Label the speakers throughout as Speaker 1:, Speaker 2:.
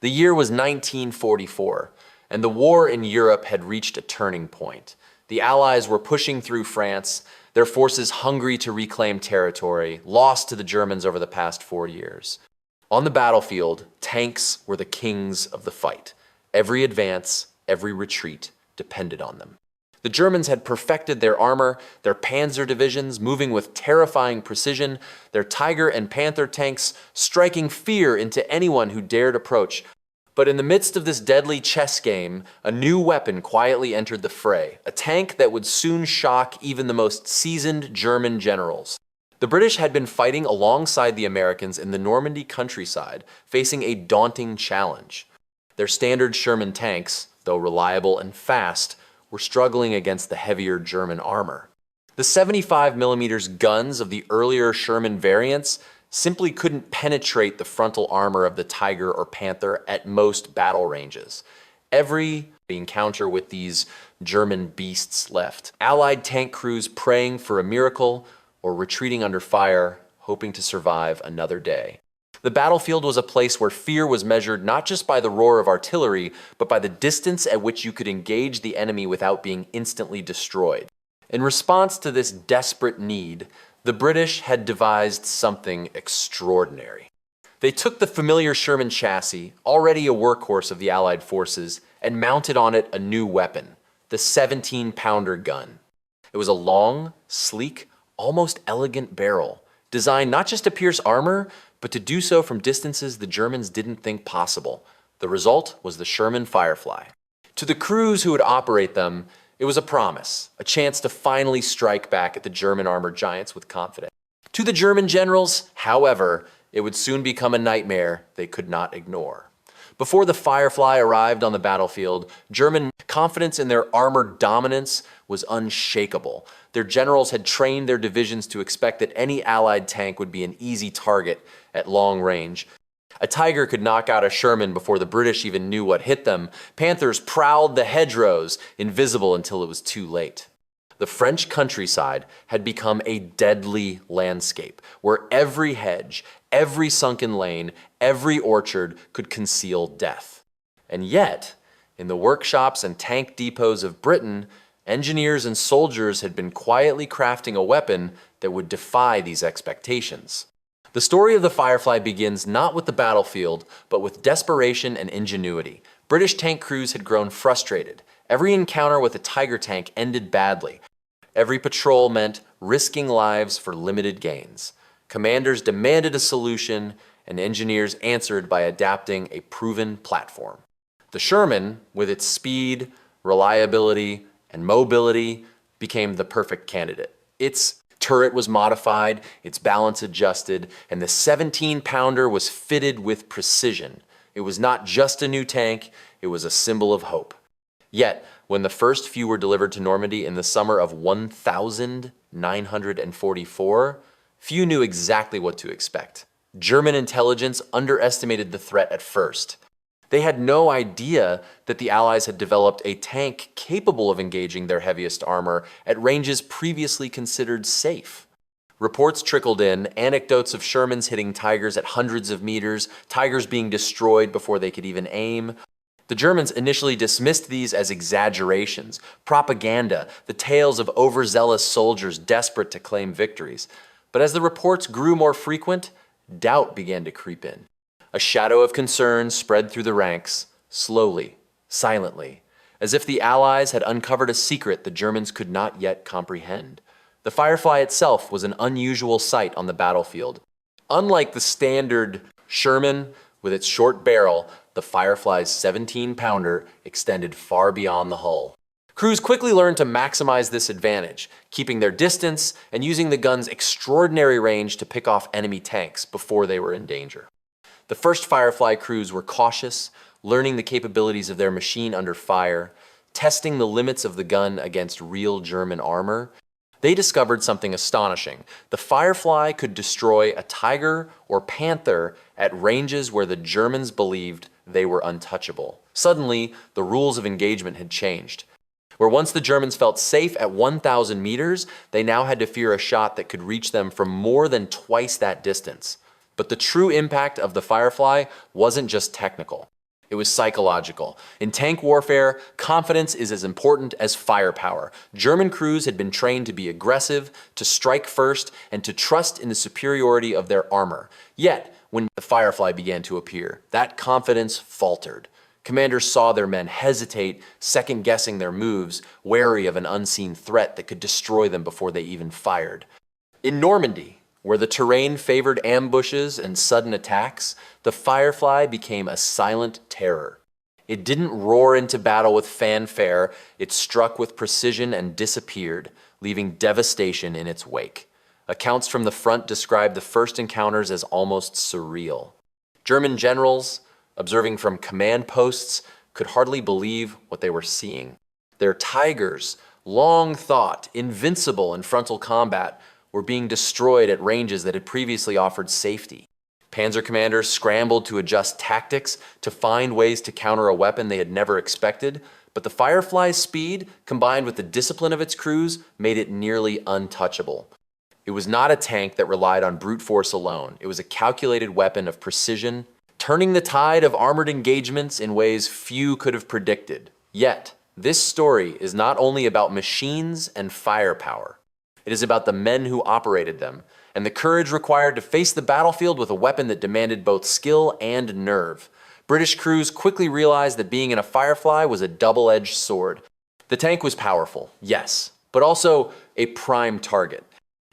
Speaker 1: The year was 1944, and the war in Europe had reached a turning point. The Allies were pushing through France, their forces hungry to reclaim territory, lost to the Germans over the past 4 years. On the battlefield, tanks were the kings of the fight. Every advance, every retreat depended on them. The Germans had perfected their armor, their Panzer divisions moving with terrifying precision, their Tiger and Panther tanks striking fear into anyone who dared approach. But in the midst of this deadly chess game, a new weapon quietly entered the fray, a tank that would soon shock even the most seasoned German generals. The British had been fighting alongside the Americans in the Normandy countryside, facing a daunting challenge. Their standard Sherman tanks, though reliable and fast, were struggling against the heavier German armor. The 75mm guns of the earlier Sherman variants simply couldn't penetrate the frontal armor of the Tiger or Panther at most battle ranges. Every encounter with these German beasts left Allied tank crews praying for a miracle or retreating under fire, hoping to survive another day. The battlefield was a place where fear was measured not just by the roar of artillery, but by the distance at which you could engage the enemy without being instantly destroyed. In response to this desperate need, the British had devised something extraordinary. They took the familiar Sherman chassis, already a workhorse of the Allied forces, and mounted on it a new weapon, the 17-pounder gun. It was a long, sleek, almost elegant barrel, designed not just to pierce armor, but to do so from distances the Germans didn't think possible. The result was the Sherman Firefly. To the crews who would operate them, it was a promise, a chance to finally strike back at the German armored giants with confidence. To the German generals, however, it would soon become a nightmare they could not ignore. Before the Firefly arrived on the battlefield, German confidence in their armored dominance was unshakable. Their generals had trained their divisions to expect that any Allied tank would be an easy target at long range. A Tiger could knock out a Sherman before the British even knew what hit them. Panthers prowled the hedgerows, invisible until it was too late. The French countryside had become a deadly landscape, where every hedge, every sunken lane, every orchard could conceal death. And yet, in the workshops and tank depots of Britain, engineers and soldiers had been quietly crafting a weapon that would defy these expectations. The story of the Firefly begins not with the battlefield, but with desperation and ingenuity. British tank crews had grown frustrated. Every encounter with a Tiger tank ended badly. Every patrol meant risking lives for limited gains. Commanders demanded a solution, and engineers answered by adapting a proven platform. The Sherman, with its speed, reliability, and mobility, became the perfect candidate. Its turret was modified, its balance adjusted, and the 17-pounder was fitted with precision. It was not just a new tank, it was a symbol of hope. Yet, when the first few were delivered to Normandy in the summer of 1944, few knew exactly what to expect. German intelligence underestimated the threat at first. They had no idea that the Allies had developed a tank capable of engaging their heaviest armor at ranges previously considered safe. Reports trickled in, anecdotes of Shermans hitting Tigers at hundreds of meters, Tigers being destroyed before they could even aim. The Germans initially dismissed these as exaggerations, propaganda, the tales of overzealous soldiers desperate to claim victories. But as the reports grew more frequent, doubt began to creep in. A shadow of concern spread through the ranks, slowly, silently, as if the Allies had uncovered a secret the Germans could not yet comprehend. The Firefly itself was an unusual sight on the battlefield. Unlike the standard Sherman with its short barrel, the Firefly's 17-pounder extended far beyond the hull. Crews quickly learned to maximize this advantage, keeping their distance and using the gun's extraordinary range to pick off enemy tanks before they were in danger. The first Firefly crews were cautious, learning the capabilities of their machine under fire, testing the limits of the gun against real German armor. They discovered something astonishing. The Firefly could destroy a Tiger or Panther at ranges where the Germans believed they were untouchable. Suddenly, the rules of engagement had changed. Where once the Germans felt safe at 1,000 meters, they now had to fear a shot that could reach them from more than twice that distance. But the true impact of the Firefly wasn't just technical. It was psychological. In tank warfare, confidence is as important as firepower. German crews had been trained to be aggressive, to strike first, and to trust in the superiority of their armor. Yet, when the Firefly began to appear, that confidence faltered. Commanders saw their men hesitate, second-guessing their moves, wary of an unseen threat that could destroy them before they even fired. In Normandy, where the terrain favored ambushes and sudden attacks, the Firefly became a silent terror. It didn't roar into battle with fanfare, it struck with precision and disappeared, leaving devastation in its wake. Accounts from the front describe the first encounters as almost surreal. German generals, observing from command posts, could hardly believe what they were seeing. Their Tigers, long thought invincible in frontal combat, were being destroyed at ranges that had previously offered safety. Panzer commanders scrambled to adjust tactics to find ways to counter a weapon they had never expected, but the Firefly's speed, combined with the discipline of its crews, made it nearly untouchable. It was not a tank that relied on brute force alone. It was a calculated weapon of precision, turning the tide of armored engagements in ways few could have predicted. Yet, this story is not only about machines and firepower. It is about the men who operated them, and the courage required to face the battlefield with a weapon that demanded both skill and nerve. British crews quickly realized that being in a Firefly was a double-edged sword. The tank was powerful, yes, but also a prime target.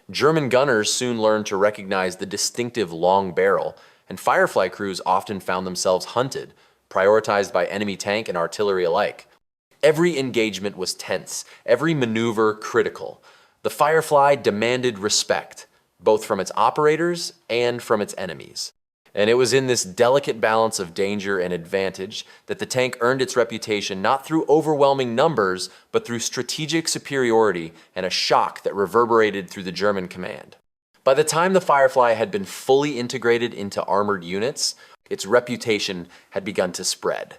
Speaker 1: German gunners soon learned to recognize the distinctive long barrel, and Firefly crews often found themselves hunted, prioritized by enemy tank and artillery alike. Every engagement was tense, every maneuver critical. The Firefly demanded respect, both from its operators and from its enemies. And it was in this delicate balance of danger and advantage that the tank earned its reputation not through overwhelming numbers, but through strategic superiority and a shock that reverberated through the German command. By the time the Firefly had been fully integrated into armored units, its reputation had begun to spread.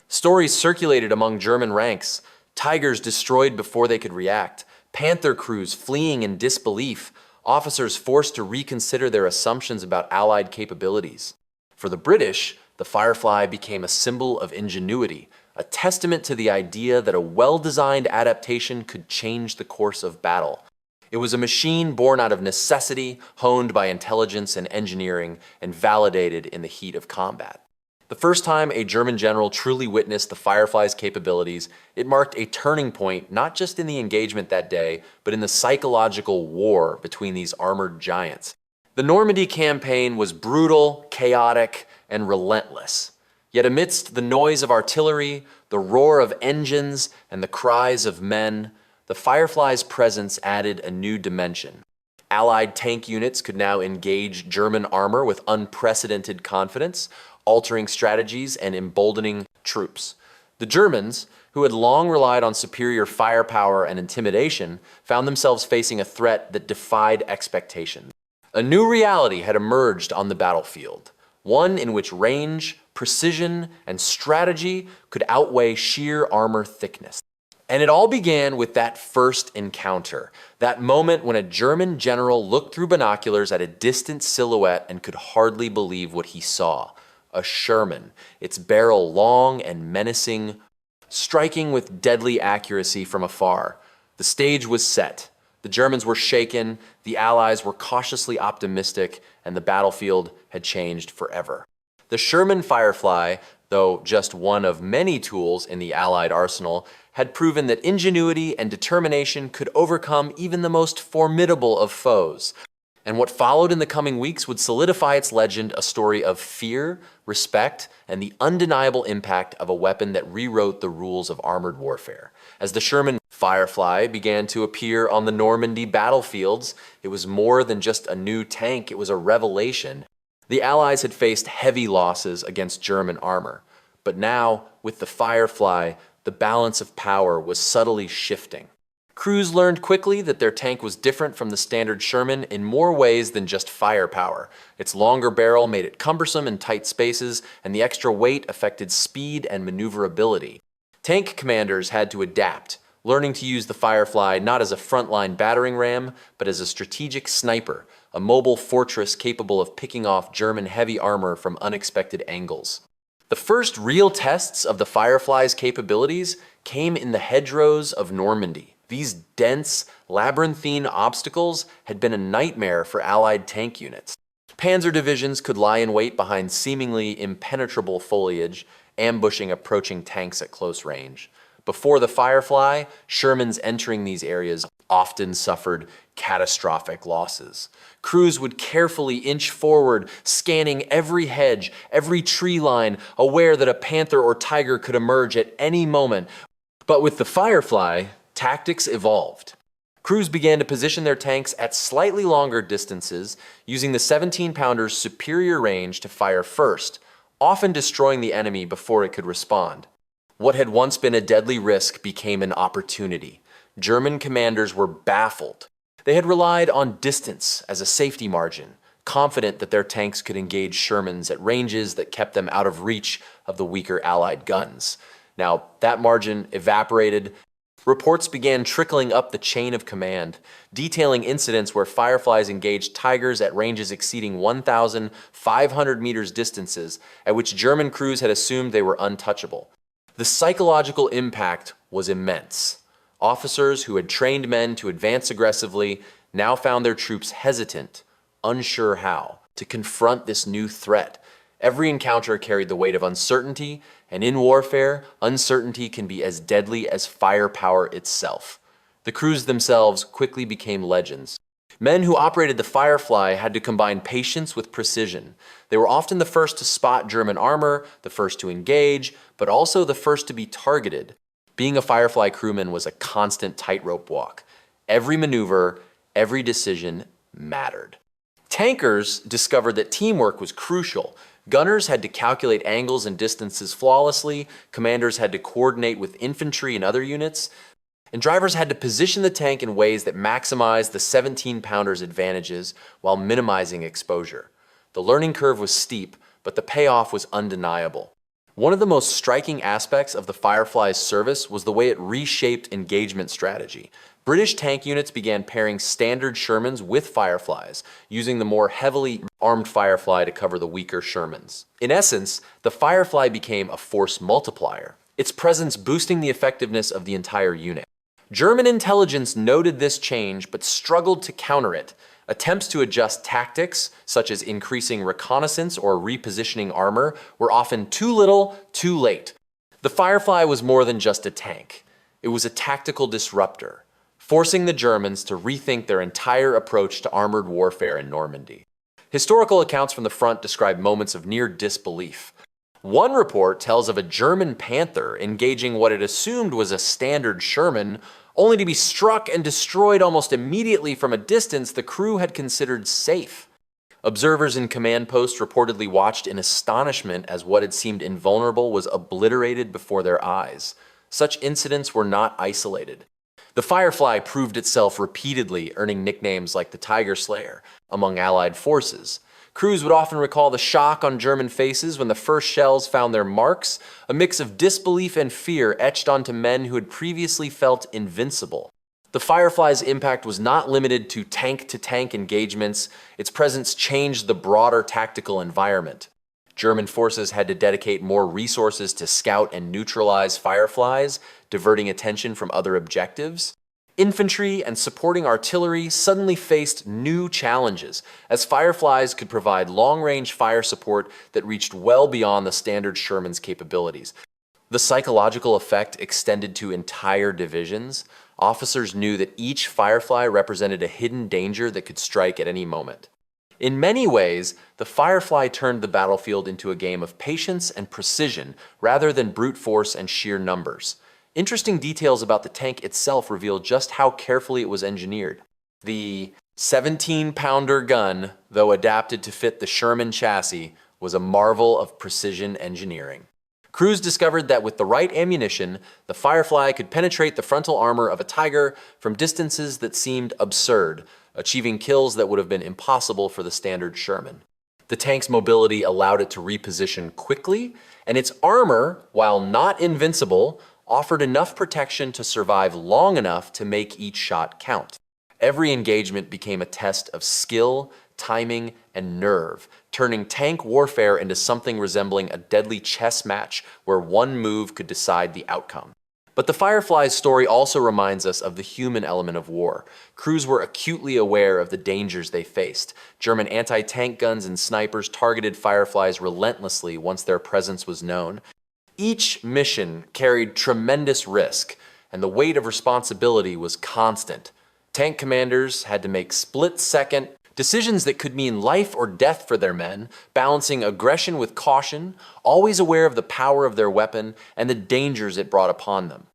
Speaker 1: Stories circulated among German ranks, Tigers destroyed before they could react, Panther crews fleeing in disbelief, officers forced to reconsider their assumptions about Allied capabilities. For the British, the Firefly became a symbol of ingenuity, a testament to the idea that a well-designed adaptation could change the course of battle. It was a machine born out of necessity, honed by intelligence and engineering, and validated in the heat of combat. The first time a German general truly witnessed the Firefly's capabilities, it marked a turning point not just in the engagement that day, but in the psychological war between these armored giants. The Normandy campaign was brutal, chaotic, and relentless. Yet amidst the noise of artillery, the roar of engines, and the cries of men, the Firefly's presence added a new dimension. Allied tank units could now engage German armor with unprecedented confidence, altering strategies and emboldening troops. The Germans, who had long relied on superior firepower and intimidation, found themselves facing a threat that defied expectations. A new reality had emerged on the battlefield, one in which range, precision, and strategy could outweigh sheer armor thickness. And it all began with that first encounter, that moment when a German general looked through binoculars at a distant silhouette and could hardly believe what he saw. A Sherman, its barrel long and menacing, striking with deadly accuracy from afar. The stage was set. The Germans were shaken, the Allies were cautiously optimistic, and the battlefield had changed forever. The Sherman Firefly, though just one of many tools in the Allied arsenal, had proven that ingenuity and determination could overcome even the most formidable of foes. And what followed in the coming weeks would solidify its legend, a story of fear, respect, and the undeniable impact of a weapon that rewrote the rules of armored warfare. As the Sherman Firefly began to appear on the Normandy battlefields, it was more than just a new tank, it was a revelation. The Allies had faced heavy losses against German armor, but now, with the Firefly, the balance of power was subtly shifting. Crews learned quickly that their tank was different from the standard Sherman in more ways than just firepower. Its longer barrel made it cumbersome in tight spaces, and the extra weight affected speed and maneuverability. Tank commanders had to adapt, learning to use the Firefly not as a frontline battering ram, but as a strategic sniper, a mobile fortress capable of picking off German heavy armor from unexpected angles. The first real tests of the Firefly's capabilities came in the hedgerows of Normandy. These dense, labyrinthine obstacles had been a nightmare for Allied tank units. Panzer divisions could lie in wait behind seemingly impenetrable foliage, ambushing approaching tanks at close range. Before the Firefly, Shermans entering these areas often suffered catastrophic losses. Crews would carefully inch forward, scanning every hedge, every tree line, aware that a Panther or Tiger could emerge at any moment. But with the Firefly, tactics evolved. Crews began to position their tanks at slightly longer distances, using the 17-pounder's superior range to fire first, often destroying the enemy before it could respond. What had once been a deadly risk became an opportunity. German commanders were baffled. They had relied on distance as a safety margin, confident that their tanks could engage Shermans at ranges that kept them out of reach of the weaker Allied guns. Now, that margin evaporated. Reports began trickling up the chain of command, detailing incidents where Fireflies engaged Tigers at ranges exceeding 1,500 meters distances, at which German crews had assumed they were untouchable. The psychological impact was immense. Officers who had trained men to advance aggressively now found their troops hesitant, unsure how, to confront this new threat. Every encounter carried the weight of uncertainty, and in warfare, uncertainty can be as deadly as firepower itself. The crews themselves quickly became legends. Men who operated the Firefly had to combine patience with precision. They were often the first to spot German armor, the first to engage, but also the first to be targeted. Being a Firefly crewman was a constant tightrope walk. Every maneuver, every decision mattered. Tankers discovered that teamwork was crucial. Gunners had to calculate angles and distances flawlessly, commanders had to coordinate with infantry and other units, and drivers had to position the tank in ways that maximized the 17-pounder's advantages while minimizing exposure. The learning curve was steep, but the payoff was undeniable. One of the most striking aspects of the Firefly's service was the way it reshaped engagement strategy. British tank units began pairing standard Shermans with Fireflies, using the more heavily armed Firefly to cover the weaker Shermans. In essence, the Firefly became a force multiplier, its presence boosting the effectiveness of the entire unit. German intelligence noted this change but struggled to counter it. Attempts to adjust tactics, such as increasing reconnaissance or repositioning armor, were often too little, too late. The Firefly was more than just a tank. It was a tactical disruptor, forcing the Germans to rethink their entire approach to armored warfare in Normandy. Historical accounts from the front describe moments of near disbelief. One report tells of a German Panther engaging what it assumed was a standard Sherman, only to be struck and destroyed almost immediately from a distance the crew had considered safe. Observers in command posts reportedly watched in astonishment as what had seemed invulnerable was obliterated before their eyes. Such incidents were not isolated. The Firefly proved itself repeatedly, earning nicknames like the Tiger Slayer among Allied forces. Crews would often recall the shock on German faces when the first shells found their marks, a mix of disbelief and fear etched onto men who had previously felt invincible. The Firefly's impact was not limited to tank-to-tank engagements. Its presence changed the broader tactical environment. German forces had to dedicate more resources to scout and neutralize Fireflies, diverting attention from other objectives. Infantry and supporting artillery suddenly faced new challenges, as Fireflies could provide long-range fire support that reached well beyond the standard Sherman's capabilities. The psychological effect extended to entire divisions. Officers knew that each Firefly represented a hidden danger that could strike at any moment. In many ways, the Firefly turned the battlefield into a game of patience and precision rather than brute force and sheer numbers. Interesting details about the tank itself reveal just how carefully it was engineered. The 17-pounder gun, though adapted to fit the Sherman chassis, was a marvel of precision engineering. Crews discovered that with the right ammunition, the Firefly could penetrate the frontal armor of a Tiger from distances that seemed absurd, achieving kills that would have been impossible for the standard Sherman. The tank's mobility allowed it to reposition quickly, and its armor, while not invincible, offered enough protection to survive long enough to make each shot count. Every engagement became a test of skill, timing, and nerve, turning tank warfare into something resembling a deadly chess match where one move could decide the outcome. But the Firefly's story also reminds us of the human element of war. Crews were acutely aware of the dangers they faced. German anti-tank guns and snipers targeted Fireflies relentlessly once their presence was known. Each mission carried tremendous risk, and the weight of responsibility was constant. Tank commanders had to make split-second decisions that could mean life or death for their men, balancing aggression with caution, always aware of the power of their weapon and the dangers it brought upon them.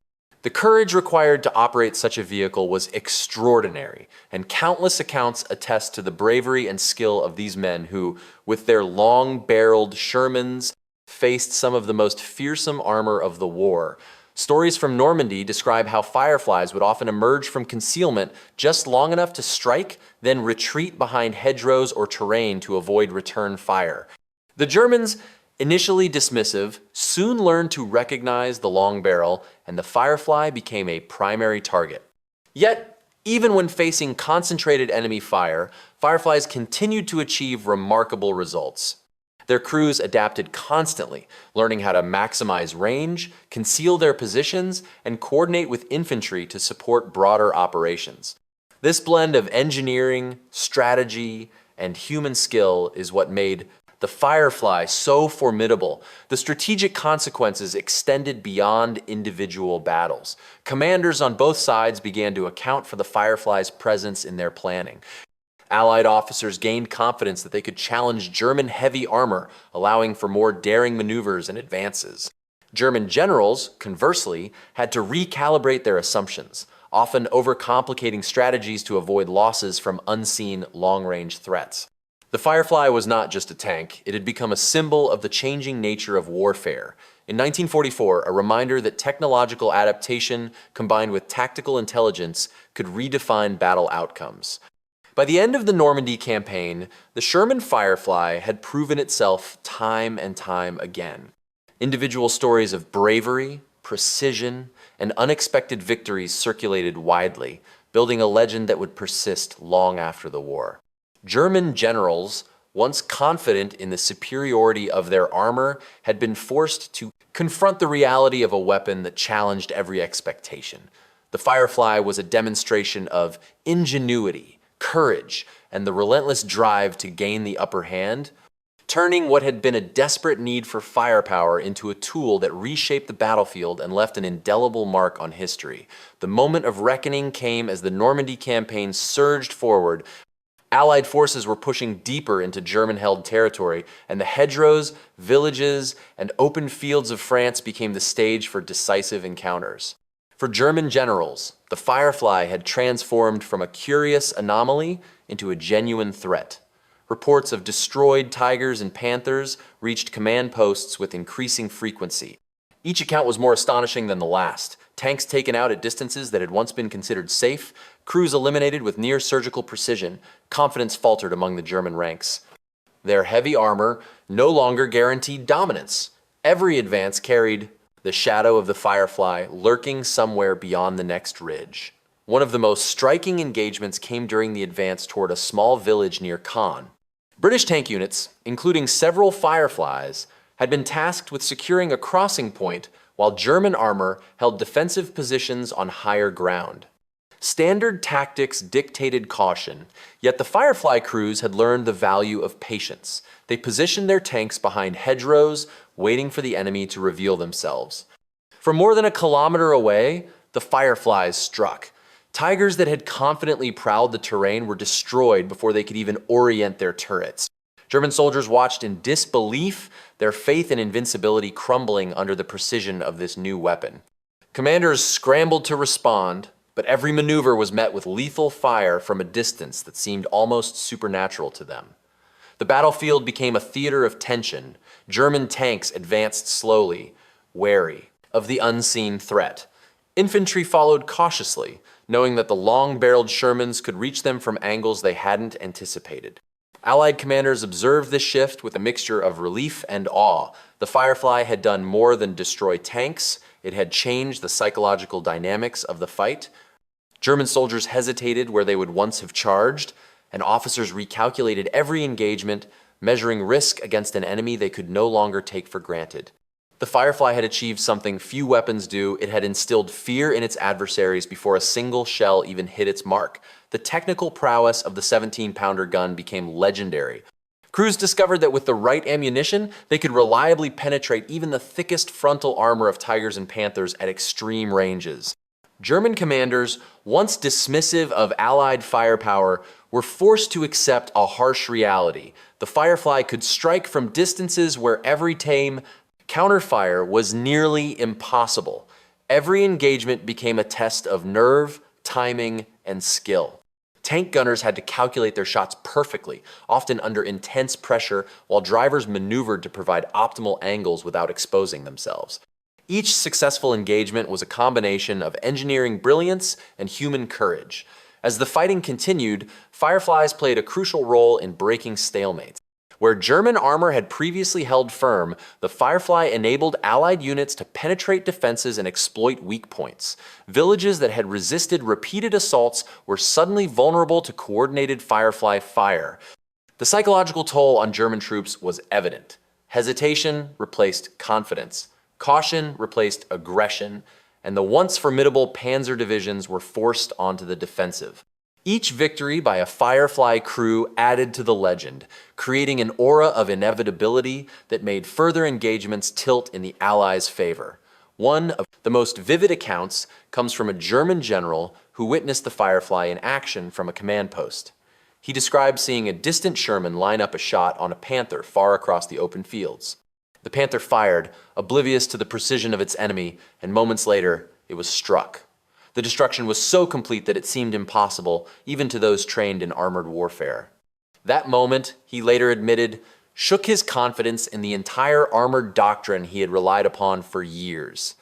Speaker 1: The courage required to operate such a vehicle was extraordinary, and countless accounts attest to the bravery and skill of these men who, with their long-barreled Shermans, faced some of the most fearsome armor of the war. Stories from Normandy describe how Fireflies would often emerge from concealment just long enough to strike, then retreat behind hedgerows or terrain to avoid return fire. The Germans, initially dismissive, soon learned to recognize the long barrel, and the Firefly became a primary target. Yet, even when facing concentrated enemy fire, Fireflies continued to achieve remarkable results. Their crews adapted constantly, learning how to maximize range, conceal their positions, and coordinate with infantry to support broader operations. This blend of engineering, strategy, and human skill is what made the Firefly so formidable. The strategic consequences extended beyond individual battles. Commanders on both sides began to account for the Firefly's presence in their planning. Allied officers gained confidence that they could challenge German heavy armor, allowing for more daring maneuvers and advances. German generals, conversely, had to recalibrate their assumptions, often overcomplicating strategies to avoid losses from unseen long-range threats. The Firefly was not just a tank, it had become a symbol of the changing nature of warfare. In 1944, a reminder that technological adaptation combined with tactical intelligence could redefine battle outcomes. By the end of the Normandy campaign, the Sherman Firefly had proven itself time and time again. Individual stories of bravery, precision, and unexpected victories circulated widely, building a legend that would persist long after the war. German generals, once confident in the superiority of their armor, had been forced to confront the reality of a weapon that challenged every expectation. The Firefly was a demonstration of ingenuity, courage, and the relentless drive to gain the upper hand, turning what had been a desperate need for firepower into a tool that reshaped the battlefield and left an indelible mark on history. The moment of reckoning came as the Normandy campaign surged forward. Allied forces were pushing deeper into German-held territory, and the hedgerows, villages, and open fields of France became the stage for decisive encounters. For German generals, the Firefly had transformed from a curious anomaly into a genuine threat. Reports of destroyed Tigers and Panthers reached command posts with increasing frequency. Each account was more astonishing than the last. Tanks taken out at distances that had once been considered safe, crews eliminated with near-surgical precision, confidence faltered among the German ranks. Their heavy armor no longer guaranteed dominance. Every advance carried the shadow of the Firefly lurking somewhere beyond the next ridge. One of the most striking engagements came during the advance toward a small village near Caen. British tank units, including several Fireflies, had been tasked with securing a crossing point while German armor held defensive positions on higher ground. Standard tactics dictated caution, yet the Firefly crews had learned the value of patience. They positioned their tanks behind hedgerows, waiting for the enemy to reveal themselves. From more than a kilometer away, the Fireflies struck. Tigers that had confidently prowled the terrain were destroyed before they could even orient their turrets. German soldiers watched in disbelief, their faith in invincibility crumbling under the precision of this new weapon. Commanders scrambled to respond, but every maneuver was met with lethal fire from a distance that seemed almost supernatural to them. The battlefield became a theater of tension. German tanks advanced slowly, wary of the unseen threat. Infantry followed cautiously, knowing that the long-barreled Shermans could reach them from angles they hadn't anticipated. Allied commanders observed this shift with a mixture of relief and awe. The Firefly had done more than destroy tanks, it had changed the psychological dynamics of the fight. German soldiers hesitated where they would once have charged, and officers recalculated every engagement, measuring risk against an enemy they could no longer take for granted. The Firefly had achieved something few weapons do. It had instilled fear in its adversaries before a single shell even hit its mark. The technical prowess of the 17-pounder gun became legendary. Crews discovered that with the right ammunition, they could reliably penetrate even the thickest frontal armor of Tigers and Panthers at extreme ranges. German commanders, once dismissive of Allied firepower, were forced to accept a harsh reality. The Firefly could strike from distances where every tame counterfire was nearly impossible. Every engagement became a test of nerve, timing, and skill. Tank gunners had to calculate their shots perfectly, often under intense pressure, while drivers maneuvered to provide optimal angles without exposing themselves. Each successful engagement was a combination of engineering brilliance and human courage. As the fighting continued, Fireflies played a crucial role in breaking stalemates. Where German armor had previously held firm, the Firefly enabled Allied units to penetrate defenses and exploit weak points. Villages that had resisted repeated assaults were suddenly vulnerable to coordinated Firefly fire. The psychological toll on German troops was evident. Hesitation replaced confidence. Caution replaced aggression, and the once formidable Panzer divisions were forced onto the defensive. Each victory by a Firefly crew added to the legend, creating an aura of inevitability that made further engagements tilt in the Allies' favor. One of the most vivid accounts comes from a German general who witnessed the Firefly in action from a command post. He described seeing a distant Sherman line up a shot on a Panther far across the open fields. The Panther fired, oblivious to the precision of its enemy, and moments later, it was struck. The destruction was so complete that it seemed impossible, even to those trained in armored warfare. That moment, he later admitted, shook his confidence in the entire armored doctrine he had relied upon for years.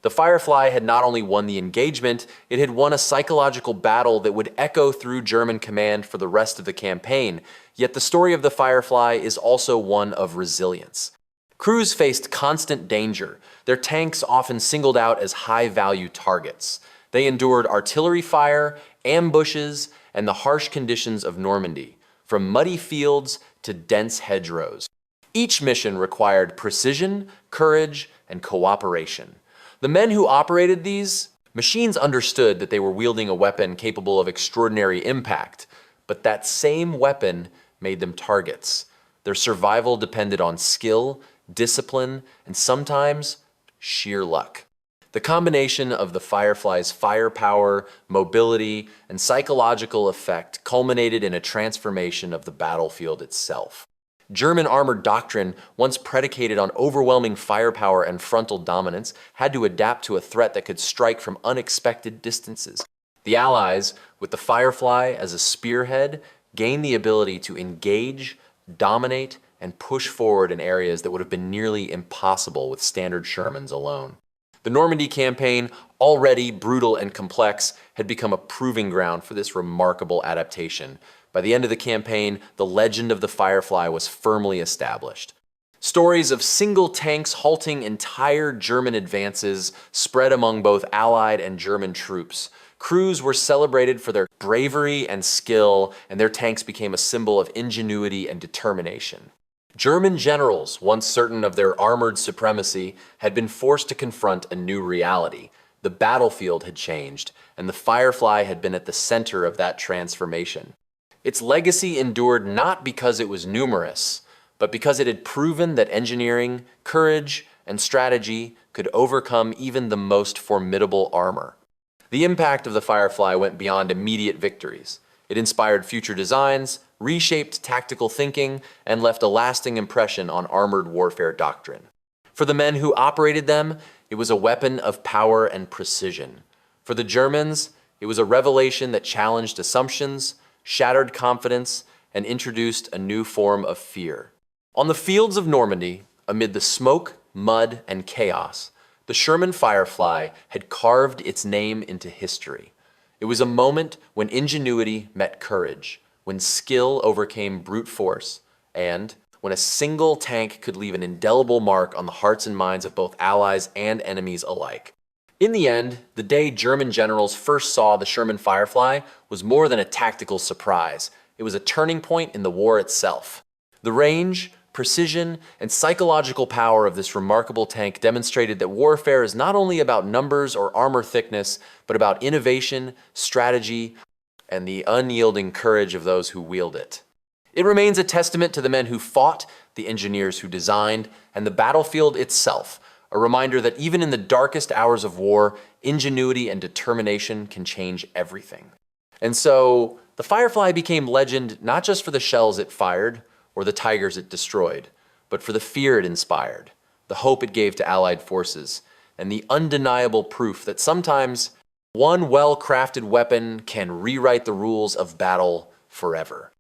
Speaker 1: The Firefly had not only won the engagement, it had won a psychological battle that would echo through German command for the rest of the campaign, yet the story of the Firefly is also one of resilience. Crews faced constant danger, their tanks often singled out as high-value targets. They endured artillery fire, ambushes, and the harsh conditions of Normandy, from muddy fields to dense hedgerows. Each mission required precision, courage, and cooperation. The men who operated these machines understood that they were wielding a weapon capable of extraordinary impact, but that same weapon made them targets. Their survival depended on skill, discipline, and sometimes sheer luck. The combination of the Firefly's firepower, mobility, and psychological effect culminated in a transformation of the battlefield itself. German armored doctrine, once predicated on overwhelming firepower and frontal dominance, had to adapt to a threat that could strike from unexpected distances. The Allies, with the Firefly as a spearhead, gained the ability to engage, dominate, and push forward in areas that would have been nearly impossible with standard Shermans alone. The Normandy campaign, already brutal and complex, had become a proving ground for this remarkable adaptation. By the end of the campaign, the legend of the Firefly was firmly established. Stories of single tanks halting entire German advances spread among both Allied and German troops. Crews were celebrated for their bravery and skill, and their tanks became a symbol of ingenuity and determination. German generals, once certain of their armored supremacy, had been forced to confront a new reality. The battlefield had changed, and the Firefly had been at the center of that transformation. Its legacy endured not because it was numerous, but because it had proven that engineering, courage, and strategy could overcome even the most formidable armor. The impact of the Firefly went beyond immediate victories. It inspired future designs, reshaped tactical thinking, and left a lasting impression on armored warfare doctrine. For the men who operated them, it was a weapon of power and precision. For the Germans, it was a revelation that challenged assumptions, shattered confidence, and introduced a new form of fear. On the fields of Normandy, amid the smoke, mud, and chaos, the Sherman Firefly had carved its name into history. It was a moment when ingenuity met courage, when skill overcame brute force, and when a single tank could leave an indelible mark on the hearts and minds of both allies and enemies alike. In the end, the day German generals first saw the Sherman Firefly was more than a tactical surprise. It was a turning point in the war itself. The range, precision, and psychological power of this remarkable tank demonstrated that warfare is not only about numbers or armor thickness, but about innovation, strategy, and the unyielding courage of those who wield it. It remains a testament to the men who fought, the engineers who designed, and the battlefield itself, a reminder that even in the darkest hours of war, ingenuity and determination can change everything. And so, the Firefly became legend not just for the shells it fired, or the tigers it destroyed, but for the fear it inspired, the hope it gave to Allied forces, and the undeniable proof that sometimes one well-crafted weapon can rewrite the rules of battle forever.